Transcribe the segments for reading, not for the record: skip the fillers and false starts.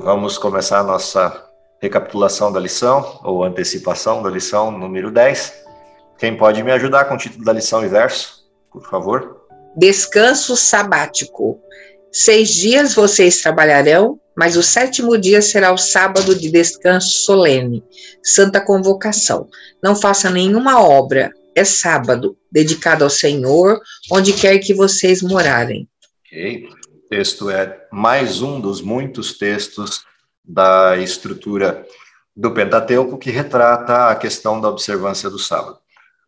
Vamos começar a nossa recapitulação da lição, ou antecipação da lição número 10. Quem pode me ajudar com o título da lição e verso, por favor? Descanso sabático. 6 dias vocês trabalharão, mas o 7º dia será o sábado de descanso solene, santa convocação. Não faça nenhuma obra, é sábado, dedicado ao Senhor, onde quer que vocês morarem. Ok. O texto é mais um dos muitos textos da estrutura do Pentateuco que retrata a questão da observância do sábado.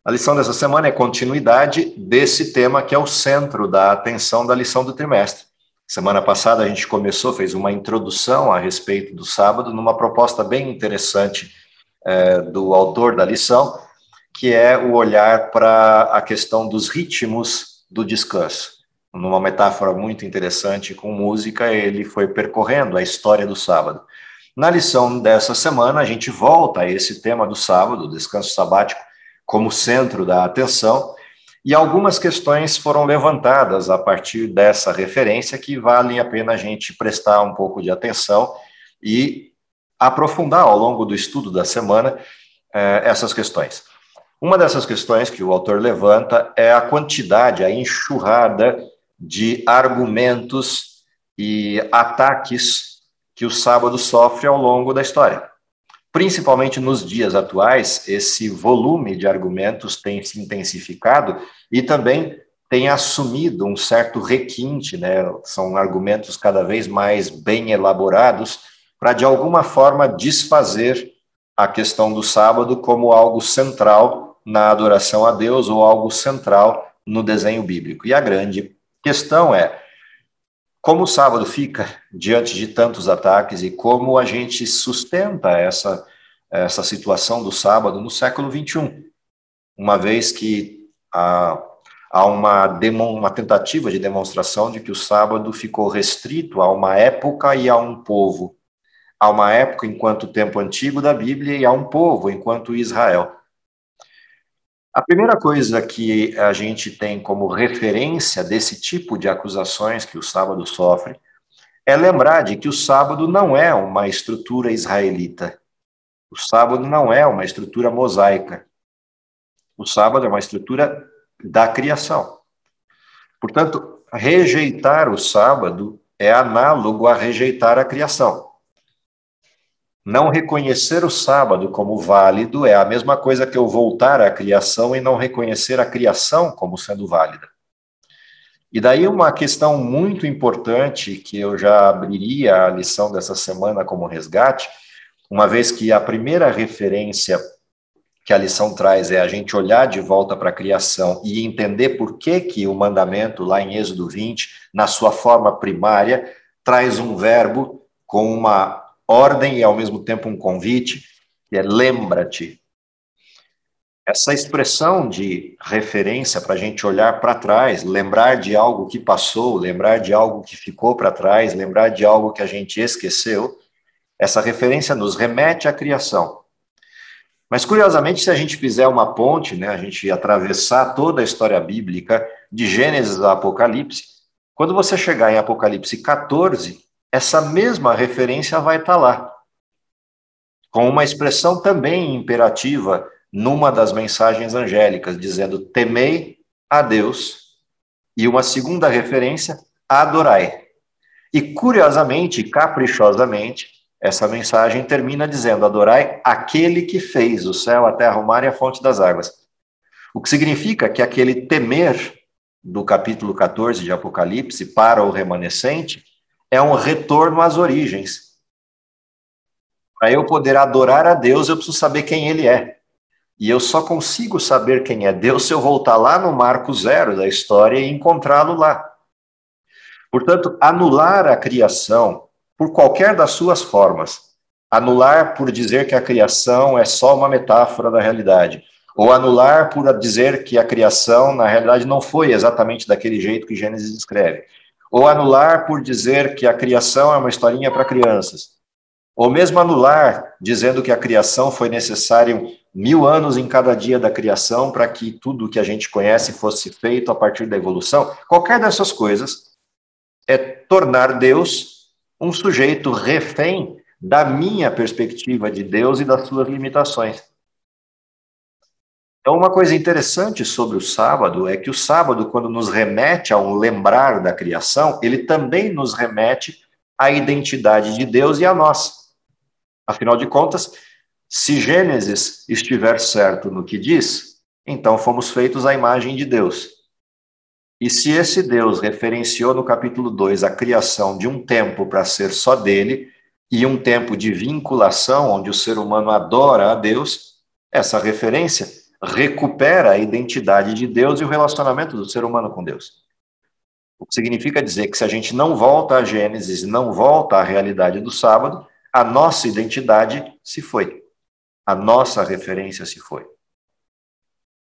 A lição dessa semana é continuidade desse tema que é o centro da atenção da lição do trimestre. Semana passada a gente fez uma introdução a respeito do sábado, numa proposta bem interessante do autor da lição, que é o olhar para a questão dos ritmos do descanso. Numa metáfora muito interessante com música, ele foi percorrendo a história do sábado. Na lição dessa semana, a gente volta a esse tema do sábado, descanso sabático, como centro da atenção, e algumas questões foram levantadas a partir dessa referência que vale a pena a gente prestar um pouco de atenção e aprofundar ao longo do estudo da semana essas questões. Uma dessas questões que o autor levanta é a quantidade, a enxurrada de argumentos e ataques que o sábado sofre ao longo da história. Principalmente nos dias atuais, esse volume de argumentos tem se intensificado e também tem assumido um certo requinte, né? São argumentos cada vez mais bem elaborados para, de alguma forma, desfazer a questão do sábado como algo central na adoração a Deus ou algo central no desenho bíblico. E a grande questão é como o sábado fica diante de tantos ataques e como a gente sustenta essa situação do sábado no século XXI, uma vez que há uma tentativa de demonstração de que o sábado ficou restrito a uma época e a um povo, a uma época enquanto tempo antigo da Bíblia e a um povo enquanto Israel. A primeira coisa que a gente tem como referência desse tipo de acusações que o sábado sofre é lembrar de que o sábado não é uma estrutura israelita. O sábado não é uma estrutura mosaica. O sábado é uma estrutura da criação. Portanto, rejeitar o sábado é análogo a rejeitar a criação. Não reconhecer o sábado como válido é a mesma coisa que eu voltar à criação e não reconhecer a criação como sendo válida. E daí uma questão muito importante, que eu já abriria a lição dessa semana como resgate, uma vez que a primeira referência que a lição traz é a gente olhar de volta para a criação e entender por que o mandamento, lá em Êxodo 20, na sua forma primária, traz um verbo com uma ordem e, ao mesmo tempo, um convite, que é lembra-te. Essa expressão de referência para a gente olhar para trás, lembrar de algo que passou, lembrar de algo que ficou para trás, lembrar de algo que a gente esqueceu, essa referência nos remete à criação. Mas, curiosamente, se a gente fizer uma ponte, né, a gente atravessar toda a história bíblica, de Gênesis a Apocalipse, quando você chegar em Apocalipse 14, essa mesma referência vai estar lá, com uma expressão também imperativa numa das mensagens angélicas, dizendo temei a Deus, e uma segunda referência, adorai. E, curiosamente, caprichosamente, essa mensagem termina dizendo adorai aquele que fez o céu, a terra, o mar e a fonte das águas. O que significa que aquele temer do capítulo 14 de Apocalipse para o remanescente é um retorno às origens. Para eu poder adorar a Deus, eu preciso saber quem Ele é. E eu só consigo saber quem é Deus se eu voltar lá no marco zero da história e encontrá-lo lá. Portanto, anular a criação por qualquer das suas formas, anular por dizer que a criação é só uma metáfora da realidade, ou anular por dizer que a criação, na realidade, não foi exatamente daquele jeito que Gênesis descreve, ou anular por dizer que a criação é uma historinha para crianças, ou mesmo anular dizendo que a criação foi necessário 1000 anos em cada dia da criação para que tudo que a gente conhece fosse feito a partir da evolução. Qualquer dessas coisas é tornar Deus um sujeito refém da minha perspectiva de Deus e das suas limitações. Então, uma coisa interessante sobre o sábado é que o sábado, quando nos remete a um lembrar da criação, ele também nos remete à identidade de Deus e a nós. Afinal de contas, se Gênesis estiver certo no que diz, então fomos feitos à imagem de Deus. E se esse Deus referenciou no capítulo 2 a criação de um tempo para ser só dele, e um tempo de vinculação, onde o ser humano adora a Deus, essa referência recupera a identidade de Deus e o relacionamento do ser humano com Deus. O que significa dizer que se a gente não volta a Gênesis, não volta à realidade do sábado, a nossa identidade se foi. A nossa referência se foi.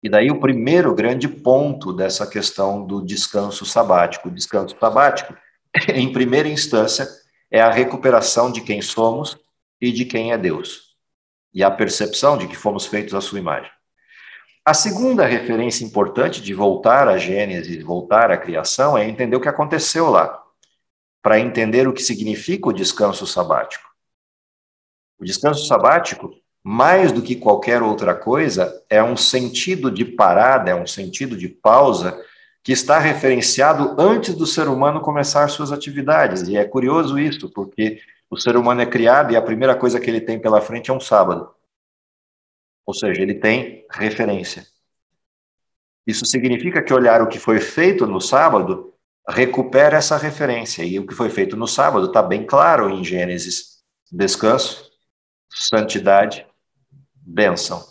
E daí o primeiro grande ponto dessa questão do descanso sabático. O descanso sabático, em primeira instância, é a recuperação de quem somos e de quem é Deus. E a percepção de que fomos feitos à sua imagem. A segunda referência importante de voltar a Gênesis, voltar à criação, é entender o que aconteceu lá, para entender o que significa o descanso sabático. O descanso sabático, mais do que qualquer outra coisa, é um sentido de parada, é um sentido de pausa, que está referenciado antes do ser humano começar suas atividades. E é curioso isso, porque o ser humano é criado e a primeira coisa que ele tem pela frente é um sábado. Ou seja, ele tem referência. Isso significa que olhar o que foi feito no sábado recupera essa referência. E o que foi feito no sábado está bem claro em Gênesis. Descanso, santidade, bênção.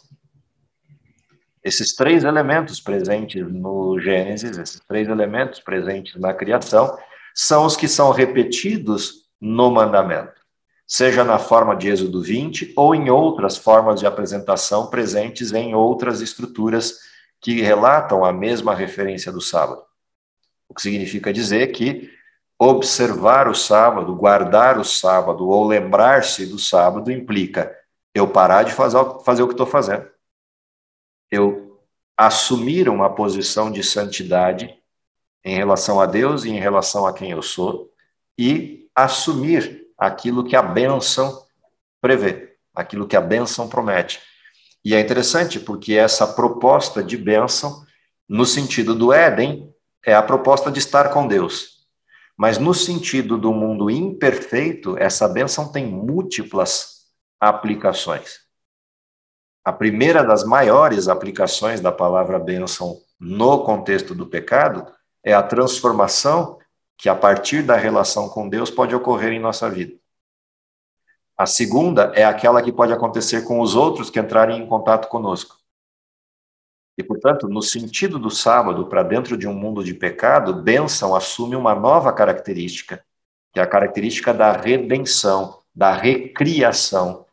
Esses três elementos presentes no Gênesis, esses três elementos presentes na criação, são os que são repetidos no mandamento, seja na forma de Êxodo 20 ou em outras formas de apresentação presentes em outras estruturas que relatam a mesma referência do sábado. O que significa dizer que observar o sábado, guardar o sábado ou lembrar-se do sábado implica eu parar de fazer o que estou fazendo. Eu assumir uma posição de santidade em relação a Deus e em relação a quem eu sou e assumir aquilo que a bênção prevê, aquilo que a bênção promete. E é interessante porque essa proposta de bênção, no sentido do Éden, é a proposta de estar com Deus. Mas no sentido do mundo imperfeito, essa bênção tem múltiplas aplicações. A primeira das maiores aplicações da palavra bênção no contexto do pecado é a transformação que, a partir da relação com Deus, pode ocorrer em nossa vida. A segunda é aquela que pode acontecer com os outros que entrarem em contato conosco. E, portanto, no sentido do sábado, para dentro de um mundo de pecado, bênção assume uma nova característica, que é a característica da redenção, da recriação,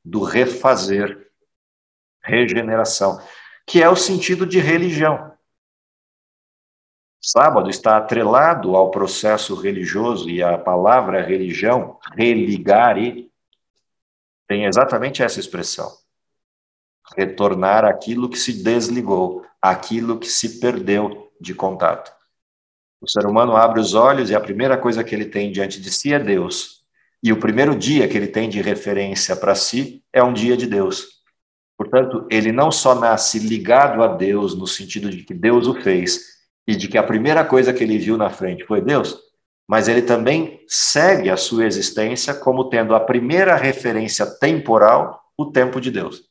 do refazer, regeneração, que é o sentido de religião. Sábado está atrelado ao processo religioso e a palavra religião, religare, tem exatamente essa expressão. Retornar aquilo que se desligou, aquilo que se perdeu de contato. O ser humano abre os olhos e a primeira coisa que ele tem diante de si é Deus. E o primeiro dia que ele tem de referência para si é um dia de Deus. Portanto, ele não só nasce ligado a Deus no sentido de que Deus o fez e de que a primeira coisa que ele viu na frente foi Deus, mas ele também segue a sua existência como tendo a primeira referência temporal, o tempo de Deus.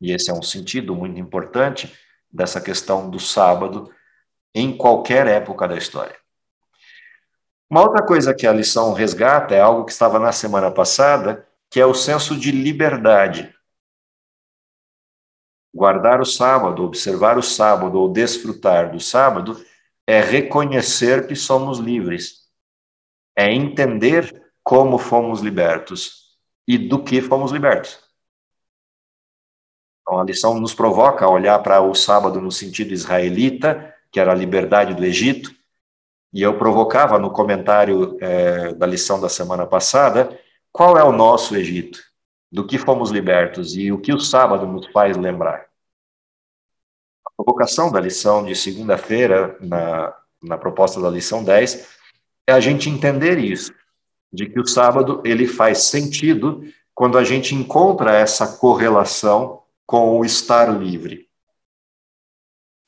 E esse é um sentido muito importante dessa questão do sábado em qualquer época da história. Uma outra coisa que a lição resgata é algo que estava na semana passada, que é o senso de liberdade. Guardar o sábado, observar o sábado ou desfrutar do sábado é reconhecer que somos livres. É entender como fomos libertos e do que fomos libertos. Então, a lição nos provoca a olhar para o sábado no sentido israelita, que era a liberdade do Egito, e eu provocava no comentário da lição da semana passada, qual é o nosso Egito? Do que fomos libertos e o que o sábado nos faz lembrar? A provocação da lição de segunda-feira, na proposta da lição 10, é a gente entender isso. de que o sábado ele faz sentido quando a gente encontra essa correlação com o estar livre.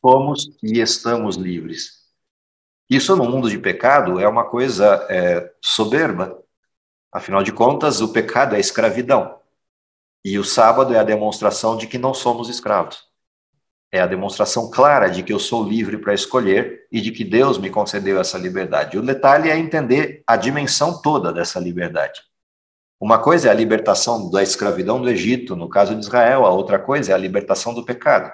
Fomos e estamos livres. Isso no mundo de pecado é uma coisa soberba. Afinal de contas, o pecado é escravidão. E o sábado é a demonstração de que não somos escravos. É a demonstração clara de que eu sou livre para escolher e de que Deus me concedeu essa liberdade. O detalhe é entender a dimensão toda dessa liberdade. Uma coisa é a libertação da escravidão do Egito, no caso de Israel, a outra coisa é a libertação do pecado.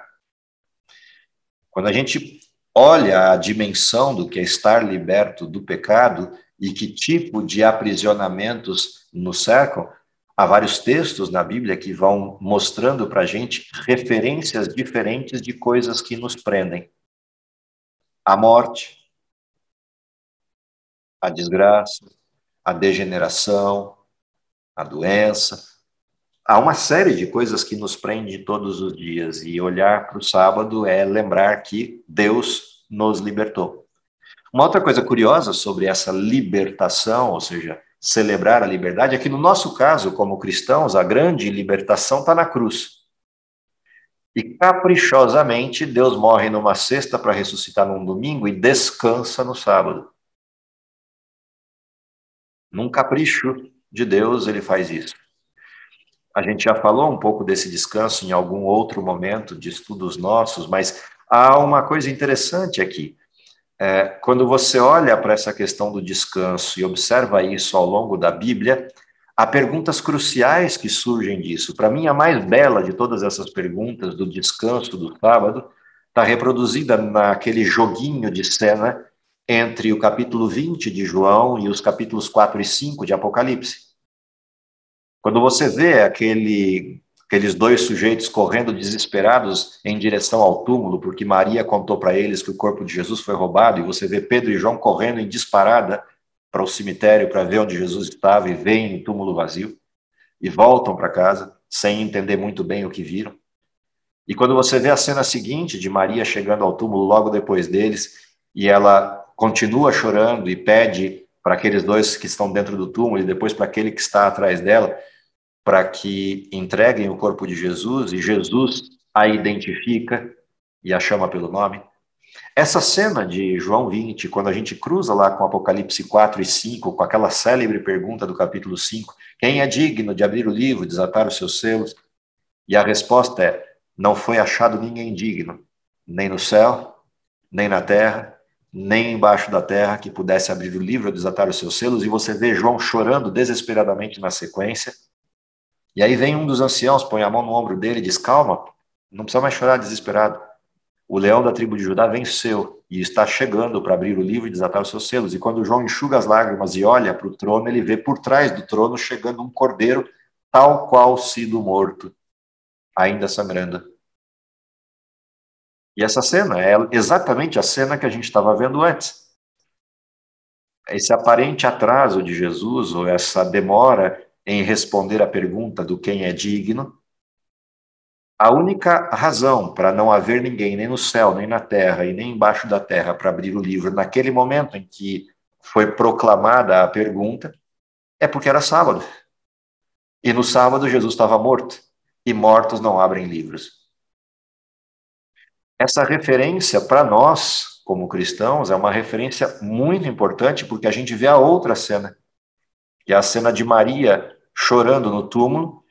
Quando a gente olha a dimensão do que é estar liberto do pecado e que tipo de aprisionamentos nos cercam, há vários textos na Bíblia que vão mostrando para a gente referências diferentes de coisas que nos prendem. A morte, a desgraça, a degeneração, a doença. Há uma série de coisas que nos prende todos os dias, e olhar para o sábado é lembrar que Deus nos libertou. Uma outra coisa curiosa sobre essa libertação, ou seja, celebrar a liberdade, é que no nosso caso, como cristãos, a grande libertação está na cruz. E caprichosamente, Deus morre numa sexta para ressuscitar num domingo e descansa no sábado. Num capricho de Deus, ele faz isso. A gente já falou um pouco desse descanso em algum outro momento de estudos nossos, mas há uma coisa interessante aqui. Quando você olha para essa questão do descanso e observa isso ao longo da Bíblia, há perguntas cruciais que surgem disso. Para mim, a mais bela de todas essas perguntas do descanso do sábado está reproduzida naquele joguinho de cena entre o capítulo 20 de João e os capítulos 4 e 5 de Apocalipse. Quando você vê aqueles dois sujeitos correndo desesperados em direção ao túmulo, porque Maria contou para eles que o corpo de Jesus foi roubado, e você vê Pedro e João correndo em disparada para o cemitério para ver onde Jesus estava e veem o túmulo vazio, e voltam para casa sem entender muito bem o que viram. E quando você vê a cena seguinte de Maria chegando ao túmulo logo depois deles, e ela continua chorando e pede para aqueles dois que estão dentro do túmulo e depois para aquele que está atrás dela, para que entreguem o corpo de Jesus, e Jesus a identifica e a chama pelo nome. Essa cena de João 20, quando a gente cruza lá com Apocalipse 4 e 5, com aquela célebre pergunta do capítulo 5, quem é digno de abrir o livro, desatar os seus selos? E a resposta é, não foi achado ninguém digno, nem no céu, nem na terra, nem embaixo da terra, que pudesse abrir o livro ou desatar os seus selos, e você vê João chorando desesperadamente na sequência. E aí vem um dos anciãos, põe a mão no ombro dele e diz, calma, não precisa mais chorar desesperado. O leão da tribo de Judá venceu e está chegando para abrir o livro e desatar os seus selos. E quando João enxuga as lágrimas e olha para o trono, ele vê por trás do trono chegando um cordeiro, tal qual sido morto, ainda sangrando. E essa cena é exatamente a cena que a gente estava vendo antes. Esse aparente atraso de Jesus, ou essa demora em responder a pergunta do quem é digno, a única razão para não haver ninguém, nem no céu, nem na terra, e nem embaixo da terra, para abrir o livro, naquele momento em que foi proclamada a pergunta, é porque era sábado. E no sábado Jesus estava morto, e mortos não abrem livros. Essa referência, para nós, como cristãos, é uma referência muito importante, porque a gente vê a outra cena, que é a cena de Maria chorando no túmulo,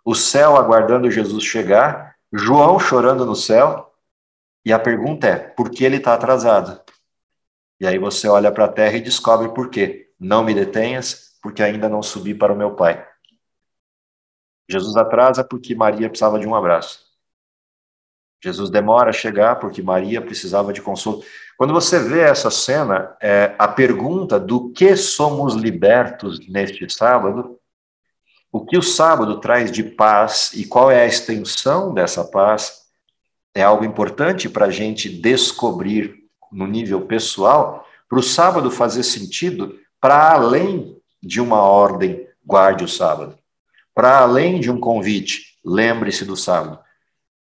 o céu aguardando Jesus chegar, João chorando no céu, e a pergunta é, por que ele está atrasado? E aí você olha para a terra e descobre por quê. Não me detenhas, porque ainda não subi para o meu Pai. Jesus atrasa porque Maria precisava de um abraço. Jesus demora a chegar porque Maria precisava de consolo. Quando você vê essa cena, a pergunta do que somos libertos neste sábado, o que o sábado traz de paz e qual é a extensão dessa paz, é algo importante para a gente descobrir no nível pessoal, para o sábado fazer sentido para além de uma ordem, guarde o sábado, para além de um convite, lembre-se do sábado.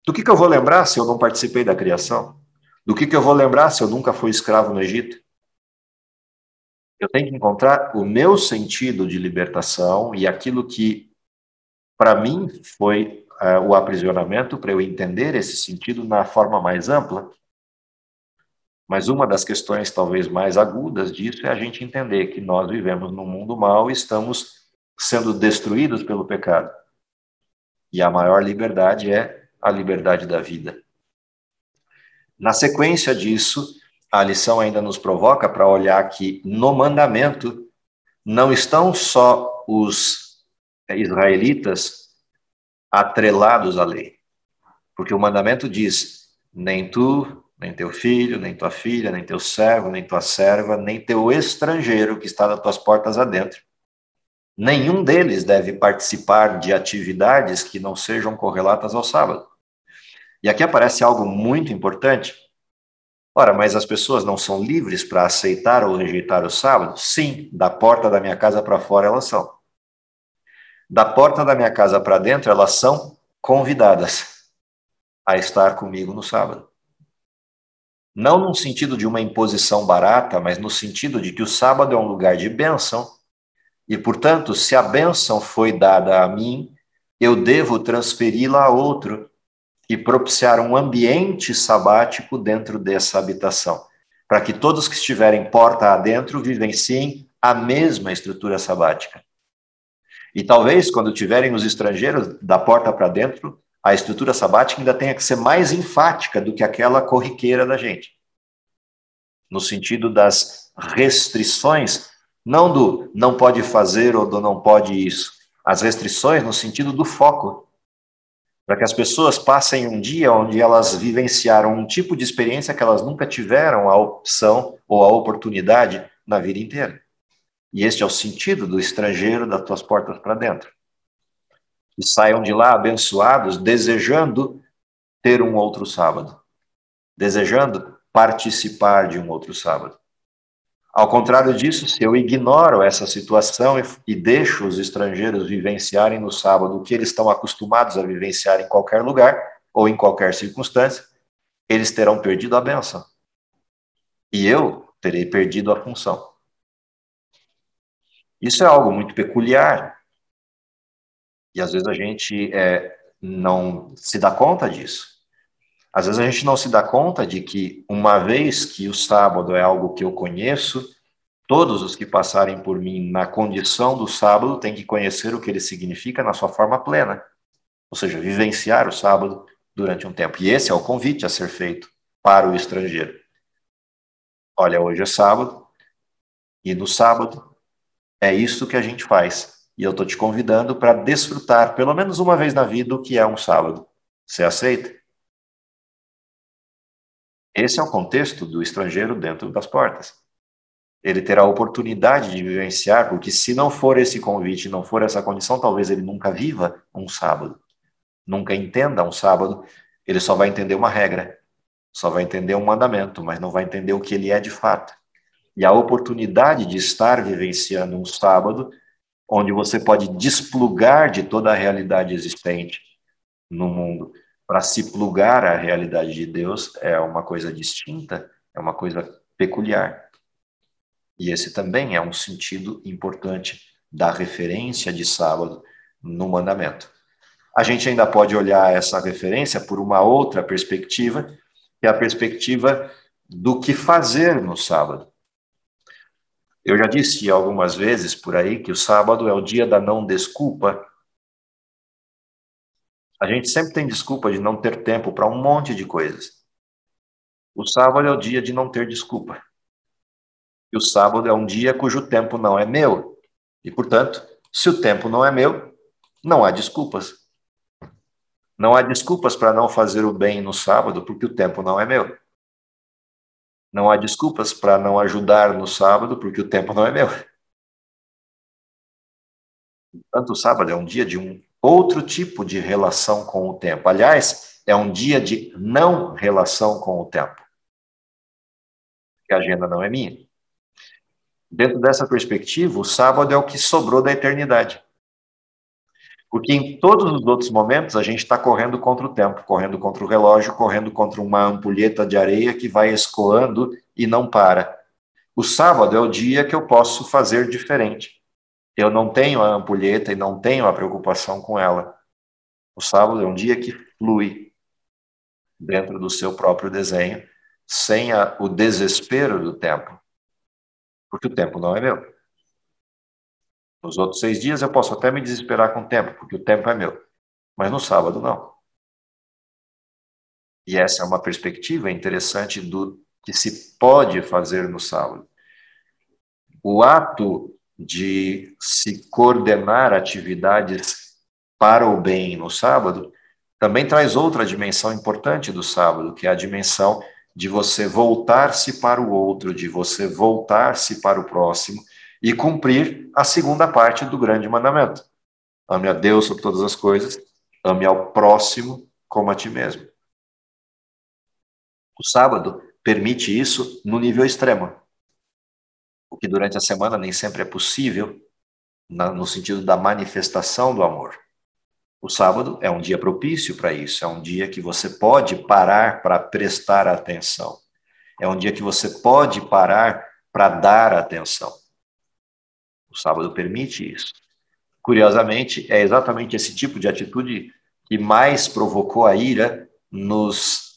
Do que eu vou lembrar se eu não participei da criação? Do que eu vou lembrar se eu nunca fui escravo no Egito? Eu tenho que encontrar o meu sentido de libertação e aquilo que, para mim, foi o aprisionamento, para eu entender esse sentido na forma mais ampla. Mas uma das questões talvez mais agudas disso é a gente entender que nós vivemos num mundo mau e estamos sendo destruídos pelo pecado. E a maior liberdade é a liberdade da vida. Na sequência disso, a lição ainda nos provoca para olhar que no mandamento não estão só os israelitas atrelados à lei. Porque o mandamento diz: nem tu, nem teu filho, nem tua filha, nem teu servo, nem tua serva, nem teu estrangeiro que está das tuas portas adentro. Nenhum deles deve participar de atividades que não sejam correlatas ao sábado. E aqui aparece algo muito importante. Ora, mas as pessoas não são livres para aceitar ou rejeitar o sábado? Sim, da porta da minha casa para fora elas são. Da porta da minha casa para dentro elas são convidadas a estar comigo no sábado. Não no sentido de uma imposição barata, mas no sentido de que o sábado é um lugar de bênção. E, portanto, se a bênção foi dada a mim, eu devo transferi-la a outro e propiciar um ambiente sabático dentro dessa habitação, para que todos que estiverem porta adentro vivenciem a mesma estrutura sabática. E talvez, quando tiverem os estrangeiros da porta para dentro, a estrutura sabática ainda tenha que ser mais enfática do que aquela corriqueira da gente. No sentido das restrições, não do não pode fazer ou do não pode isso. As restrições no sentido do foco. Para que as pessoas passem um dia onde elas vivenciaram um tipo de experiência que elas nunca tiveram a opção ou a oportunidade na vida inteira. E este é o sentido do estrangeiro das tuas portas para dentro. E saiam de lá abençoados, desejando ter um outro sábado. Desejando participar de um outro sábado. Ao contrário disso, se eu ignoro essa situação e deixo os estrangeiros vivenciarem no sábado o que eles estão acostumados a vivenciar em qualquer lugar ou em qualquer circunstância, eles terão perdido a bênção. E eu terei perdido a função. Isso é algo muito peculiar. E às vezes a gente não se dá conta disso. Às vezes a gente não se dá conta de que, uma vez que o sábado é algo que eu conheço, todos os que passarem por mim na condição do sábado têm que conhecer o que ele significa na sua forma plena. Ou seja, vivenciar o sábado durante um tempo. E esse é o convite a ser feito para o estrangeiro. Olha, hoje é sábado, e no sábado é isso que a gente faz. E eu estou te convidando para desfrutar, pelo menos uma vez na vida, o que é um sábado. Você aceita? Esse é o contexto do estrangeiro dentro das portas. Ele terá a oportunidade de vivenciar, porque se não for esse convite, não for essa condição, talvez ele nunca viva um sábado, nunca entenda um sábado, ele só vai entender uma regra, só vai entender um mandamento, mas não vai entender o que ele é de fato. E a oportunidade de estar vivenciando um sábado, onde você pode desplugar de toda a realidade existente no mundo, para se plugar à realidade de Deus, é uma coisa distinta, é uma coisa peculiar. E esse também é um sentido importante da referência de sábado no mandamento. A gente ainda pode olhar essa referência por uma outra perspectiva, que é a perspectiva do que fazer no sábado. Eu já disse algumas vezes por aí que o sábado é o dia da não desculpa. A gente sempre tem desculpa de não ter tempo para um monte de coisas. O sábado é o dia de não ter desculpa. E o sábado é um dia cujo tempo não é meu. E, portanto, se o tempo não é meu, não há desculpas. Não há desculpas para não fazer o bem no sábado, porque o tempo não é meu. Não há desculpas para não ajudar no sábado, porque o tempo não é meu. Portanto, o sábado é um dia de um outro tipo de relação com o tempo. Aliás, é um dia de não relação com o tempo. Porque a agenda não é minha. Dentro dessa perspectiva, o sábado é o que sobrou da eternidade. Porque em todos os outros momentos a gente está correndo contra o tempo, correndo contra o relógio, correndo contra uma ampulheta de areia que vai escoando e não para. O sábado é o dia que eu posso fazer diferente. Eu não tenho a ampulheta e não tenho a preocupação com ela. O sábado é um dia que flui dentro do seu próprio desenho, sem o desespero do tempo, porque o tempo não é meu. Nos outros 6 dias eu posso até me desesperar com o tempo, porque o tempo é meu, mas no sábado não. E essa é uma perspectiva interessante do que se pode fazer no sábado. O ato de se coordenar atividades para o bem no sábado também traz outra dimensão importante do sábado, que é a dimensão de você voltar-se para o outro, de você voltar-se para o próximo e cumprir a segunda parte do grande mandamento. Ame a Deus sobre todas as coisas, ame ao próximo como a ti mesmo. O sábado permite isso no nível extremo, o que durante a semana nem sempre é possível, no sentido da manifestação do amor. O sábado é um dia propício para isso, é um dia que você pode parar para prestar atenção, é um dia que você pode parar para dar atenção. O sábado permite isso. Curiosamente, é exatamente esse tipo de atitude que mais provocou a ira nos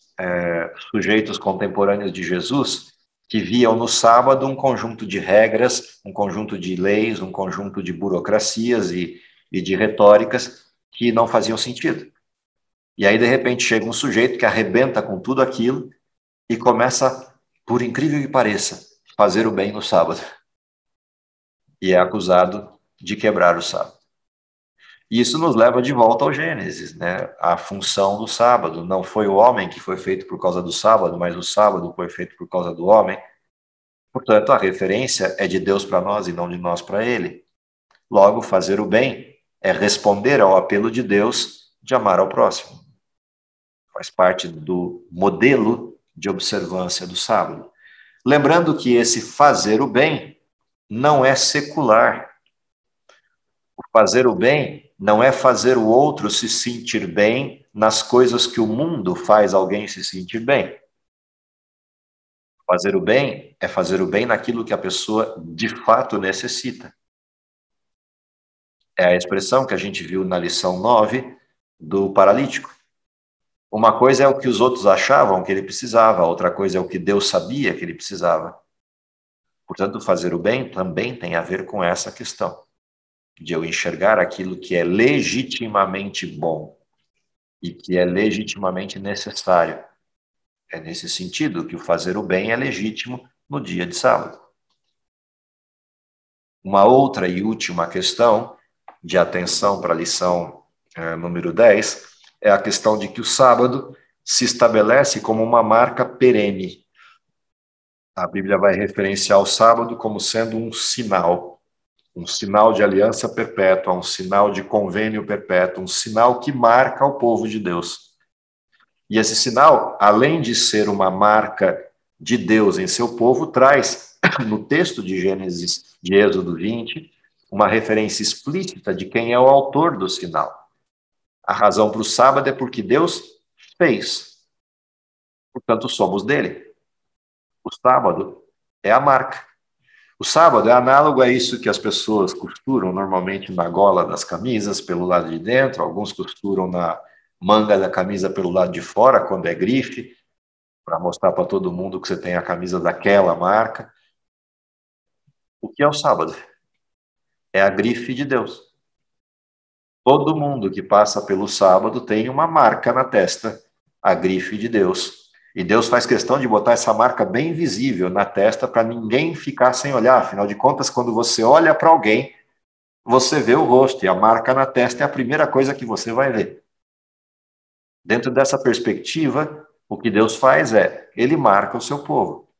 sujeitos contemporâneos de Jesus, que viam no sábado um conjunto de regras, um conjunto de leis, um conjunto de burocracias e de retóricas que não faziam sentido. E aí, de repente, chega um sujeito que arrebenta com tudo aquilo e começa, por incrível que pareça, fazer o bem no sábado. E é acusado de quebrar o sábado. E isso nos leva de volta ao Gênesis, né? A função do sábado. Não foi o homem que foi feito por causa do sábado, mas o sábado foi feito por causa do homem. Portanto, a referência é de Deus para nós e não de nós para ele. Logo, fazer o bem é responder ao apelo de Deus de amar ao próximo. Faz parte do modelo de observância do sábado. Lembrando que esse fazer o bem não é secular. O fazer o bem não é fazer o outro se sentir bem nas coisas que o mundo faz alguém se sentir bem. Fazer o bem é fazer o bem naquilo que a pessoa de fato necessita. É a expressão que a gente viu na lição 9 do paralítico. Uma coisa é o que os outros achavam que ele precisava, outra coisa é o que Deus sabia que ele precisava. Portanto, fazer o bem também tem a ver com essa questão, de eu enxergar aquilo que é legitimamente bom e que é legitimamente necessário. É nesse sentido que o fazer o bem é legítimo no dia de sábado. Uma outra e última questão de atenção para a lição número 10 é a questão de que o sábado se estabelece como uma marca perene. A Bíblia vai referenciar o sábado como sendo um sinal de aliança perpétua, um sinal de convênio perpétuo, um sinal que marca o povo de Deus. E esse sinal, além de ser uma marca de Deus em seu povo, traz, no texto de Gênesis, de Êxodo 20, uma referência explícita de quem é o autor do sinal. A razão para o sábado é porque Deus fez. Portanto, somos dele. O sábado é a marca. O sábado é análogo a isso que as pessoas costuram normalmente na gola das camisas, pelo lado de dentro, alguns costuram na manga da camisa pelo lado de fora, quando é grife, para mostrar para todo mundo que você tem a camisa daquela marca. O que é o sábado? É a grife de Deus. Todo mundo que passa pelo sábado tem uma marca na testa, a grife de Deus. E Deus faz questão de botar essa marca bem visível na testa para ninguém ficar sem olhar. Afinal de contas, quando você olha para alguém, você vê o rosto e a marca na testa é a primeira coisa que você vai ver. Dentro dessa perspectiva, o que Deus faz é, ele marca o seu povo.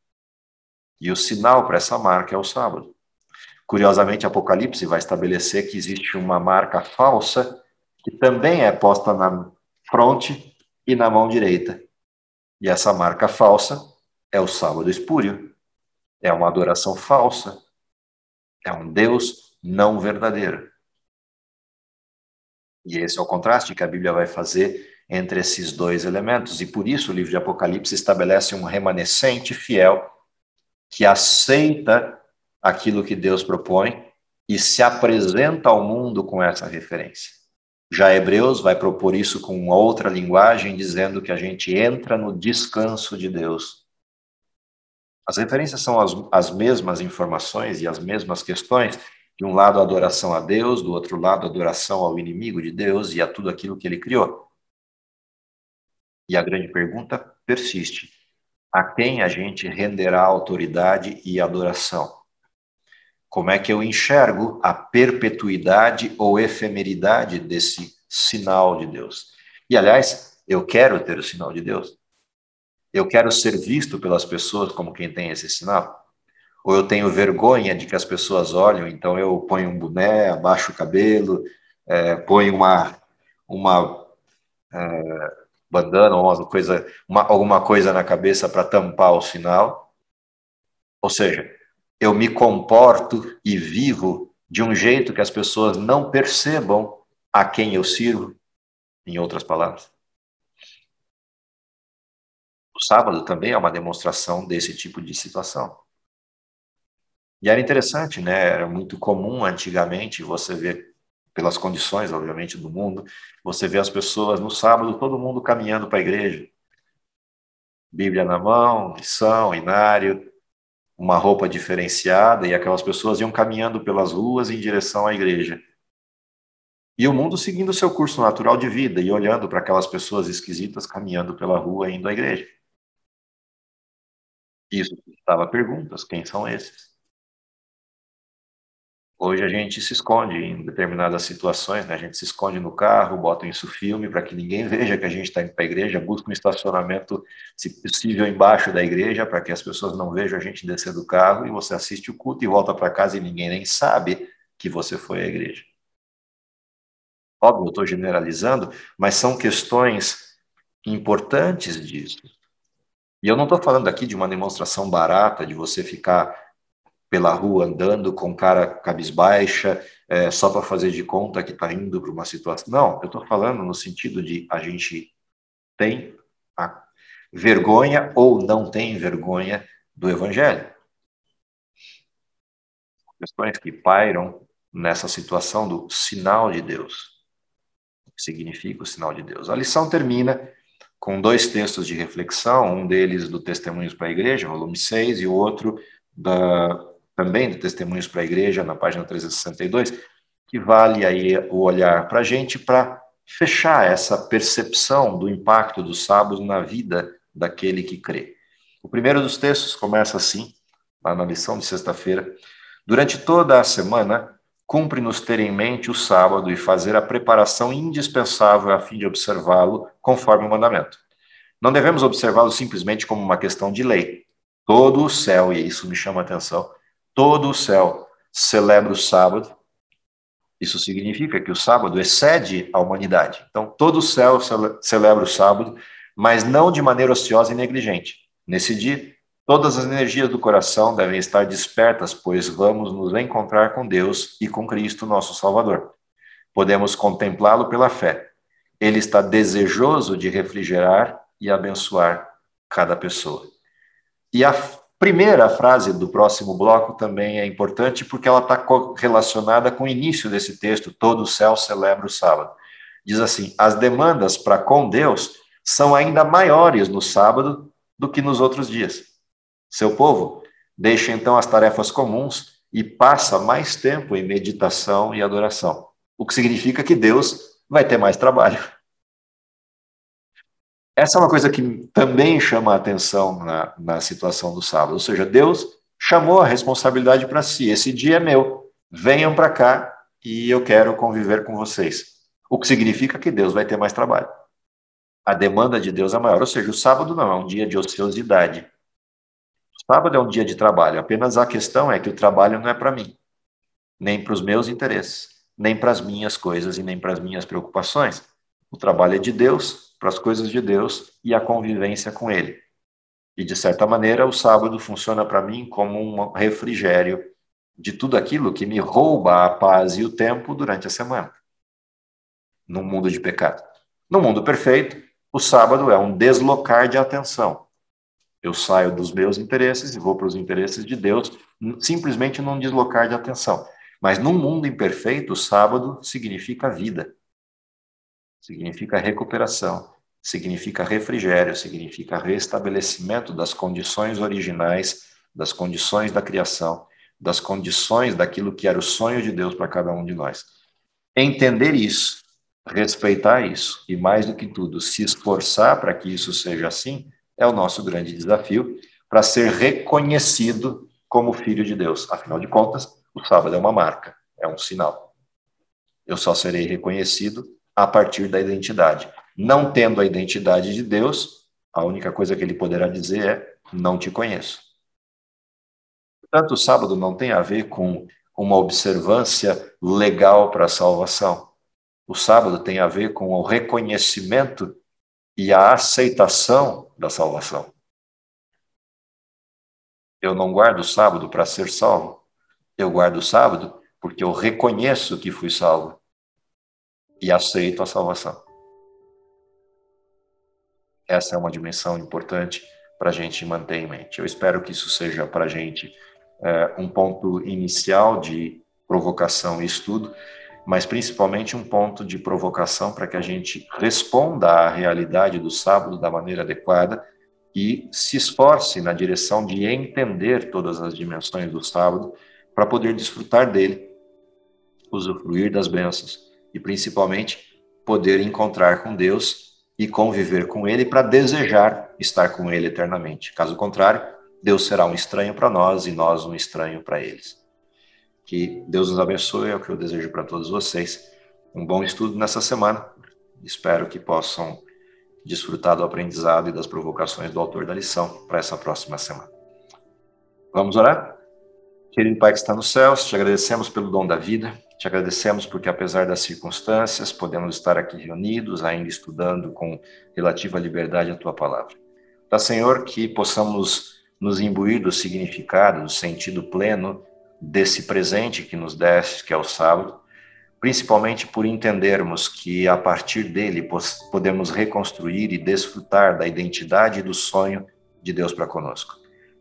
E o sinal para essa marca é o sábado. Curiosamente, Apocalipse vai estabelecer que existe uma marca falsa que também é posta na fronte e na mão direita. E essa marca falsa é o sábado espúrio. É uma adoração falsa. É um Deus não verdadeiro. E esse é o contraste que a Bíblia vai fazer entre esses dois elementos. E por isso o livro de Apocalipse estabelece um remanescente fiel que aceita aquilo que Deus propõe e se apresenta ao mundo com essa referência. Já Hebreus vai propor isso com uma outra linguagem, dizendo que a gente entra no descanso de Deus. As referências são as mesmas informações e as mesmas questões. De um lado, a adoração a Deus, do outro lado, a adoração ao inimigo de Deus e a tudo aquilo que ele criou. E a grande pergunta persiste: a quem a gente renderá autoridade e adoração? Como é que eu enxergo a perpetuidade ou efemeridade desse sinal de Deus? E, aliás, eu quero ter o sinal de Deus? Eu quero ser visto pelas pessoas como quem tem esse sinal? Ou eu tenho vergonha de que as pessoas olhem, então eu ponho um boné, abaixo o cabelo, ponho uma bandana ou alguma coisa na cabeça para tampar o sinal? Ou seja, eu me comporto e vivo de um jeito que as pessoas não percebam a quem eu sirvo, em outras palavras. O sábado também é uma demonstração desse tipo de situação. E era interessante, né? Era muito comum antigamente você ver, pelas condições, obviamente, do mundo, você vê as pessoas no sábado, todo mundo caminhando para a igreja. Bíblia na mão, lição, inário, uma roupa diferenciada, e aquelas pessoas iam caminhando pelas ruas em direção à igreja. E o mundo seguindo o seu curso natural de vida e olhando para aquelas pessoas esquisitas caminhando pela rua indo à igreja. Isso suscitava perguntas: quem são esses? Hoje a gente se esconde em determinadas situações, né? A gente se esconde no carro, bota isso filme para que ninguém veja que a gente está indo para a igreja, busca um estacionamento, se possível, embaixo da igreja, para que as pessoas não vejam a gente descer do carro, e você assiste o culto e volta para casa e ninguém nem sabe que você foi à igreja. Óbvio, eu estou generalizando, mas são questões importantes disso. E eu não estou falando aqui de uma demonstração barata, de você ficar pela rua andando com cara cabisbaixa, só para fazer de conta que está indo para uma situação. Não, eu estou falando no sentido de a gente tem a vergonha ou não tem vergonha do Evangelho. Questões que pairam nessa situação do sinal de Deus. O que significa o sinal de Deus? A lição termina com 2 textos de reflexão, um deles do Testemunhos para a Igreja, volume 6, e o outro também do Testemunhos para a Igreja, na página 362, que vale aí o olhar para a gente para fechar essa percepção do impacto do sábado na vida daquele que crê. O primeiro dos textos começa assim, lá na lição de sexta-feira: durante toda a semana, cumpre-nos ter em mente o sábado e fazer a preparação indispensável a fim de observá-lo conforme o mandamento. Não devemos observá-lo simplesmente como uma questão de lei. Todo o céu, e isso me chama a atenção, todo o céu celebra o sábado. Isso significa que o sábado excede a humanidade. Então, todo o céu celebra o sábado, mas não de maneira ociosa e negligente. Nesse dia, todas as energias do coração devem estar despertas, pois vamos nos encontrar com Deus e com Cristo, nosso Salvador. Podemos contemplá-lo pela fé. Ele está desejoso de refrigerar e abençoar cada pessoa. E a primeira frase do próximo bloco também é importante, porque ela está relacionada com o início desse texto: todo o céu celebra o sábado. Diz assim: as demandas para com Deus são ainda maiores no sábado do que nos outros dias. Seu povo deixa então as tarefas comuns e passa mais tempo em meditação e adoração, o que significa que Deus vai ter mais trabalho. Essa é uma coisa que também chama a atenção na situação do sábado, ou seja, Deus chamou a responsabilidade para si. Esse dia é meu, venham para cá e eu quero conviver com vocês. O que significa que Deus vai ter mais trabalho. A demanda de Deus é maior, ou seja, o sábado não é um dia de ociosidade. O sábado é um dia de trabalho, apenas a questão é que o trabalho não é para mim, nem para os meus interesses, nem para as minhas coisas e nem para as minhas preocupações. O trabalho é de Deus, para as coisas de Deus e a convivência com Ele. E, de certa maneira, o sábado funciona para mim como um refrigério de tudo aquilo que me rouba a paz e o tempo durante a semana, num mundo de pecado. No mundo perfeito, o sábado é um deslocar de atenção. Eu saio dos meus interesses e vou para os interesses de Deus, simplesmente num deslocar de atenção. Mas num mundo imperfeito, o sábado significa vida, significa recuperação, significa refrigério, significa restabelecimento das condições originais, das condições da criação, das condições daquilo que era o sonho de Deus para cada um de nós. Entender isso, respeitar isso e, mais do que tudo, se esforçar para que isso seja assim, é o nosso grande desafio para ser reconhecido como filho de Deus. Afinal de contas, o sábado é uma marca, é um sinal. Eu só serei reconhecido a partir da identidade. Não tendo a identidade de Deus, a única coisa que ele poderá dizer é: não te conheço. Portanto, o sábado não tem a ver com uma observância legal para a salvação. O sábado tem a ver com o reconhecimento e a aceitação da salvação. Eu não guardo o sábado para ser salvo. Eu guardo o sábado porque eu reconheço que fui salvo e aceito a salvação. Essa é uma dimensão importante para a gente manter em mente. Eu espero que isso seja para a gente um ponto inicial de provocação e estudo, mas principalmente um ponto de provocação para que a gente responda à realidade do sábado da maneira adequada e se esforce na direção de entender todas as dimensões do sábado para poder desfrutar dele, usufruir das bênçãos e principalmente poder encontrar com Deus e conviver com ele para desejar estar com ele eternamente. Caso contrário, Deus será um estranho para nós e nós um estranho para eles. Que Deus nos abençoe, é o que eu desejo para todos vocês. Um bom estudo nessa semana. Espero que possam desfrutar do aprendizado e das provocações do autor da lição para essa próxima semana. Vamos orar? Querido Pai que está nos céus, te agradecemos pelo dom da vida, te agradecemos porque, apesar das circunstâncias, podemos estar aqui reunidos, ainda estudando com relativa liberdade a tua palavra. Tá, Senhor, que possamos nos imbuir do significado, do sentido pleno desse presente que nos deste, que é o sábado, principalmente por entendermos que, a partir dele, podemos reconstruir e desfrutar da identidade e do sonho de Deus para conosco.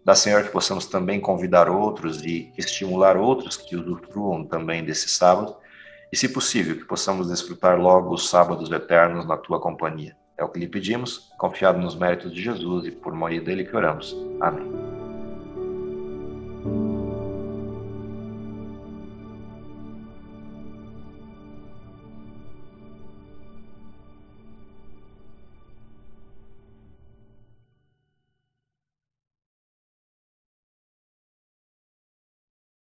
Dá, Senhor, que possamos também convidar outros e estimular outros que usufruam também desse sábado, e, se possível, que possamos desfrutar logo os sábados eternos na tua companhia. É o que lhe pedimos, confiado nos méritos de Jesus e por meio dele que oramos. Amém.